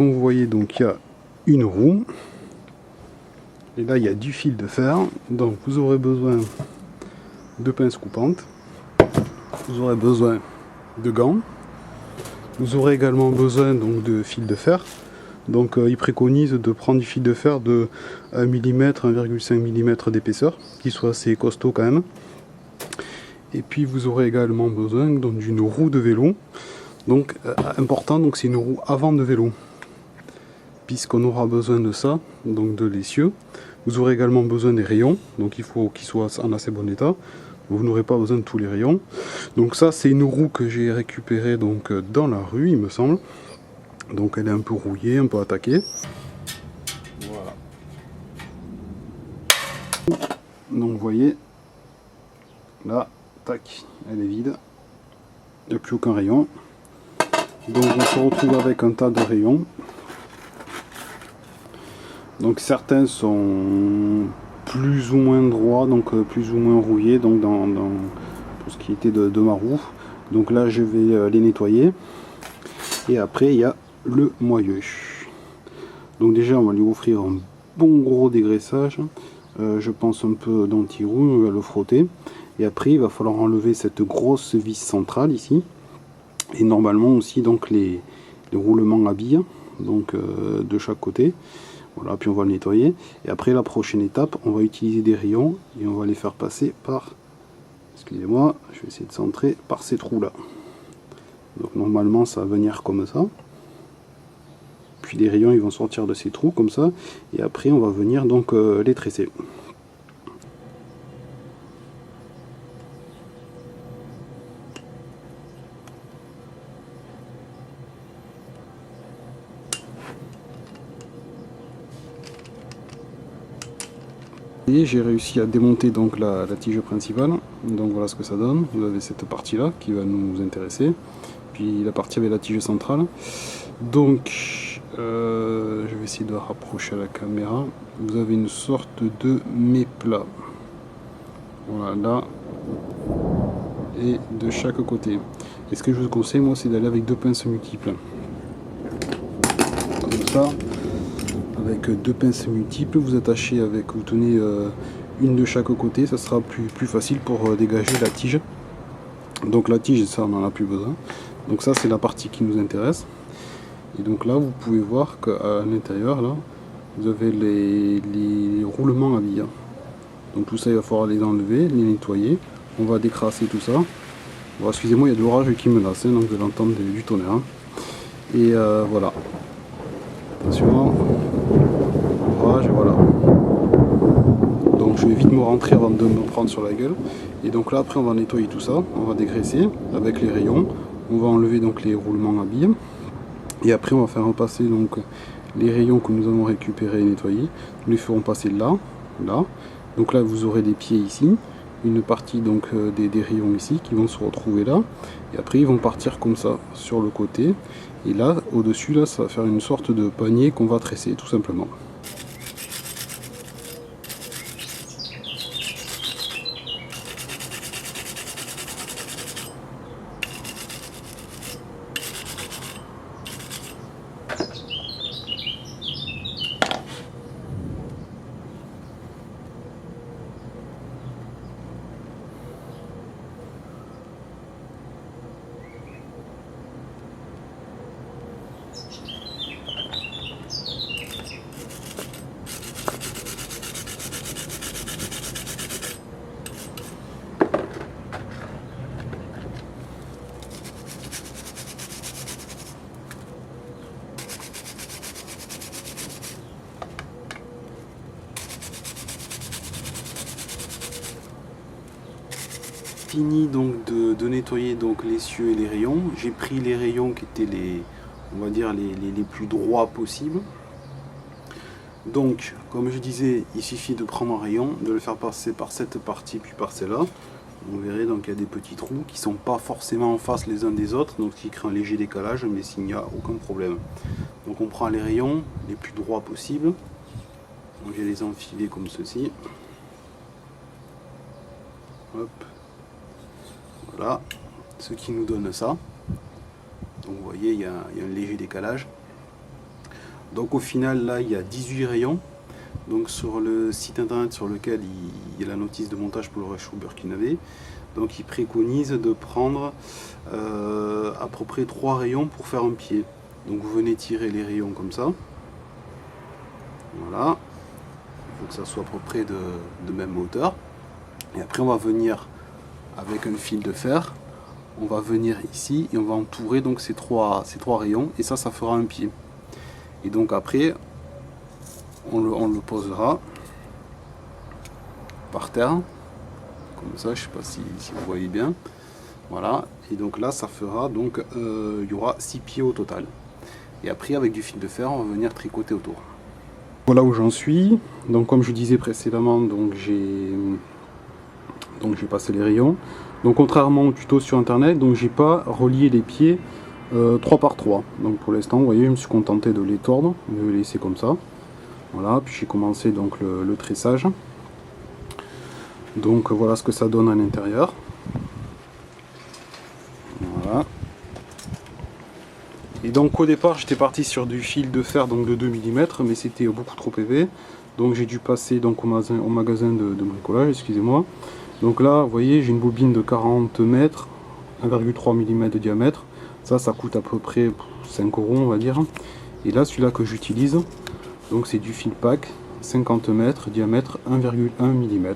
comme vous voyez, donc il y a une roue. Et là, il y a du fil de fer. Donc vous aurez besoin de pinces coupantes. Vous aurez besoin de gants. Vous aurez également besoin donc de fil de fer. Donc il préconise de prendre du fil de fer de 1 mm, 1,5 mm d'épaisseur, qui soit assez costaud quand même. Et puis vous aurez également besoin donc d'une roue de vélo. Donc important, donc c'est une roue avant de vélo, puisqu'on aura besoin de ça, donc de l'essieu. Vous aurez également besoin des rayons, donc il faut qu'ils soient en assez bon état. Vous n'aurez pas besoin de tous les rayons. Donc ça, c'est une roue que j'ai récupérée donc dans la rue, il me semble. Donc elle est un peu rouillée, un peu attaquée. Voilà. Donc vous voyez, là, tac, elle est vide. Il n'y a plus aucun rayon. Donc on se retrouve avec un tas de rayons. Donc certains sont plus ou moins droits, donc plus ou moins rouillés, donc dans tout ce qui était de ma roue. Donc là je vais les nettoyer. Et après il y a le moyeu. Donc déjà on va lui offrir un bon gros dégraissage. Je pense un peu d'anti-roue, on va le frotter. Et après il va falloir enlever cette grosse vis centrale ici. Et normalement aussi donc les roulements à billes, donc de chaque côté. Voilà, puis on va le nettoyer. Et après la prochaine étape, on va utiliser des rayons et on va les faire passer par, excusez-moi, je vais essayer de centrer, par ces trous là. Donc normalement ça va venir comme ça. Puis les rayons ils vont sortir de ces trous comme ça. Et après on va venir donc les tresser. J'ai réussi à démonter donc la tige principale, donc voilà ce que ça donne. Vous avez cette partie là qui va nous intéresser, puis la partie avec la tige centrale. Donc je vais essayer de rapprocher à la caméra. Vous avez une sorte de méplat, voilà, là et de chaque côté. Et ce que je vous conseille moi, c'est d'aller avec deux pinces multiples, comme ça. Avec deux pinces multiples, vous attachez avec, vous tenez une de chaque côté, ça sera plus facile pour dégager la tige. Donc la tige, ça on n'en a plus besoin. Donc ça c'est la partie qui nous intéresse. Et donc là vous pouvez voir qu'à l'intérieur là, vous avez les roulements à billes. Donc tout ça il va falloir les enlever, les nettoyer. On va décrasser tout ça. Bon, excusez-moi, il y a de l'orage qui menace, donc vous allez entendre du tonnerre. Et voilà. Attention. Et voilà. Donc je vais vite me rentrer avant de me prendre sur la gueule. Et donc là après on va nettoyer tout ça, on va dégraisser avec les rayons, on va enlever donc les roulements à billes. Et après on va faire repasser donc les rayons que nous avons récupérés et nettoyés. Nous les ferons passer là, là. Donc là vous aurez des pieds ici, une partie donc des rayons ici qui vont se retrouver là. Et après ils vont partir comme ça sur le côté. Et là au dessus là ça va faire une sorte de panier qu'on va tresser tout simplement. Fini donc de nettoyer donc l'essieu et les rayons. J'ai pris les rayons qui étaient on va dire les plus droits possibles. Donc comme je disais, il suffit de prendre un rayon, de le faire passer par cette partie puis par celle-là. Vous verrez donc il y a des petits trous qui sont pas forcément en face les uns des autres, donc ce qui crée un léger décalage, mais s'il n'y a aucun problème. Donc on prend les rayons les plus droits possibles. Donc je vais les enfiler comme ceci. Hop. Voilà, ce qui nous donne ça. Donc vous voyez, il y a un léger décalage. Donc au final là il y a 18 rayons. Donc sur le site internet sur lequel il y a la notice de montage pour le réchaud burkinabé, donc il préconise de prendre à peu près 3 rayons pour faire un pied. Donc vous venez tirer les rayons comme ça. Voilà. Il faut que ça soit à peu près de même hauteur. Et après on va venir avec un fil de fer. On va venir ici et on va entourer donc ces trois rayons. Et ça fera un pied. Et donc après, on le posera par terre. Comme ça, je sais pas si vous voyez bien. Voilà. Et donc là, ça fera donc, il y aura 6 pieds au total. Et après, avec du fil de fer, on va venir tricoter autour. Voilà où j'en suis. Donc comme je disais précédemment, donc j'ai passé les rayons. Donc contrairement au tuto sur internet, donc j'ai pas relié les pieds 3 par 3. Donc pour l'instant, vous voyez, je me suis contenté de les tordre, de les laisser comme ça. Voilà, puis j'ai commencé donc le tressage. Donc voilà ce que ça donne à l'intérieur. Voilà. Et donc au départ j'étais parti sur du fil de fer donc de 2 mm, mais c'était beaucoup trop épais. Donc j'ai dû passer donc au magasin de bricolage, excusez-moi. Donc là vous voyez j'ai une bobine de 40 mètres, 1,3 mm de diamètre. Ça coûte à peu près 5 € on va dire. Et là celui-là que j'utilise, donc c'est du fil pack, 50 mètres, diamètre 1,1 mm.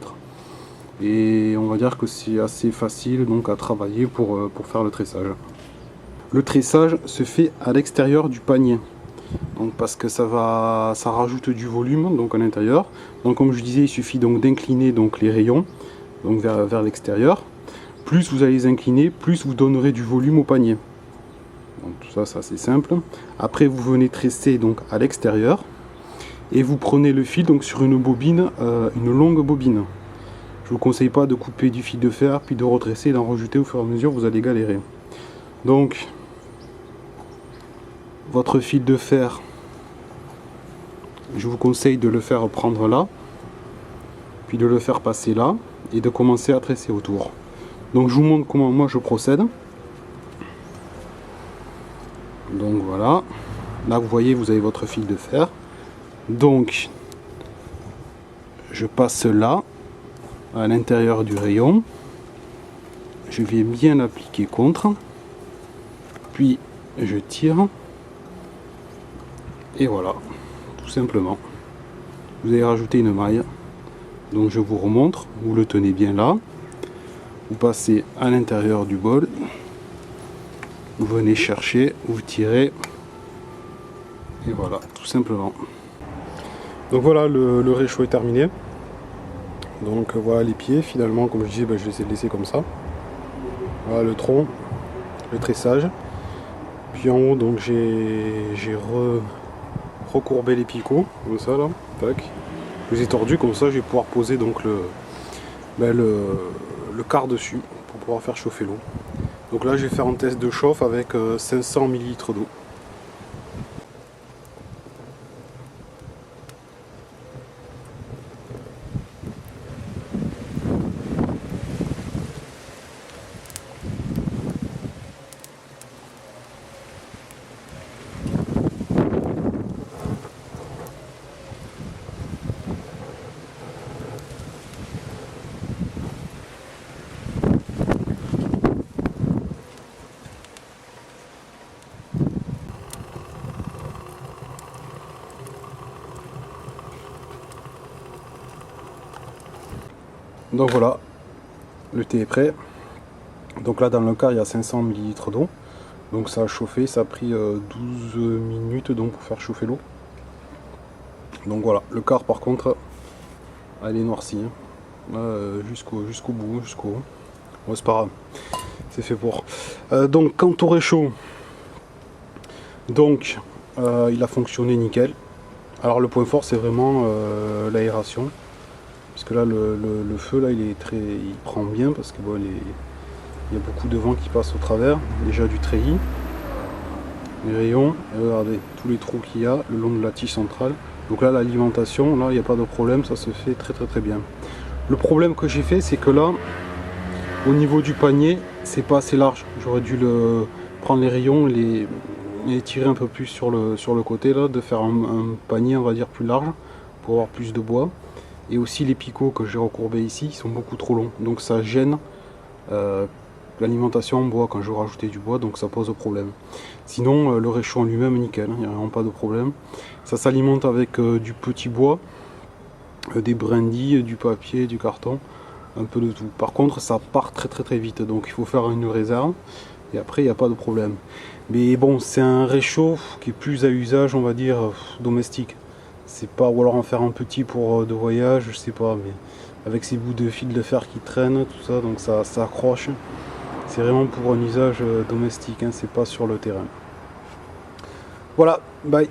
Et on va dire que c'est assez facile donc à travailler pour faire le tressage. Le tressage se fait à l'extérieur du panier, donc parce que ça rajoute du volume donc à l'intérieur. Donc comme je disais, il suffit donc d'incliner donc les rayons donc vers l'extérieur. Plus vous allez les incliner, plus vous donnerez du volume au panier. Donc tout ça c'est assez simple. Après vous venez tresser donc à l'extérieur et vous prenez le fil donc sur une bobine, une longue bobine. Je vous conseille pas de couper du fil de fer puis de retresser et d'en rajouter au fur et à mesure, vous allez galérer. Donc votre fil de fer, je vous conseille de le faire prendre là, puis de le faire passer là et de commencer à tresser autour. Donc je vous montre comment moi je procède. Donc voilà, là vous voyez vous avez votre fil de fer. Donc je passe là à l'intérieur du rayon, je vais bien l'appliquer contre, puis je tire. Et voilà, tout simplement. Vous allez rajouter une maille. Donc je vous remontre, vous le tenez bien là. Vous passez à l'intérieur du bol. Vous venez chercher, vous tirez. Et voilà, tout simplement. Donc voilà, le réchaud est terminé. Donc voilà les pieds, finalement, comme je disais, je les ai laissés comme ça. Voilà le tronc, le tressage. Puis en haut, donc j'ai recourbé les picots, comme ça là, tac. Je les ai tordus, comme ça je vais pouvoir poser donc le quart dessus pour pouvoir faire chauffer l'eau. Donc là je vais faire un test de chauffe avec 500 ml d'eau. Donc voilà, le thé est prêt. Donc là dans le quart il y a 500 ml d'eau. Donc ça a chauffé, ça a pris 12 minutes donc pour faire chauffer l'eau. Donc voilà, le quart par contre, elle est noircie. Jusqu'au bout, Bon, c'est pas grave, c'est fait pour. Donc quant au réchaud, donc il a fonctionné nickel. Alors le point fort c'est vraiment l'aération. Parce que là le feu là il prend bien parce que bon, il y a beaucoup de vent qui passe au travers, déjà du treillis, les rayons, et regardez tous les trous qu'il y a le long de la tige centrale. Donc là l'alimentation, là il n'y a pas de problème, ça se fait très bien. Le problème que j'ai fait c'est que là au niveau du panier c'est pas assez large, j'aurais dû prendre les rayons, et tirer un peu plus sur le côté là, de faire un panier on va dire plus large pour avoir plus de bois. Et aussi les picots que j'ai recourbés ici, ils sont beaucoup trop longs, donc ça gêne l'alimentation en bois quand je veux rajouter du bois, donc ça pose problème. Sinon le réchaud en lui-même nickel, il n'y a vraiment pas de problème. Ça s'alimente avec du petit bois, des brindilles, du papier, du carton, un peu de tout. Par contre ça part très vite, donc il faut faire une réserve et après il n'y a pas de problème. Mais bon, c'est un réchaud qui est plus à usage on va dire domestique. C'est pas, ou alors en faire un petit pour de voyage, je sais pas, mais avec ces bouts de fil de fer qui traînent, tout ça, donc ça accroche. C'est vraiment pour un usage domestique, hein, c'est pas sur le terrain. Voilà, bye.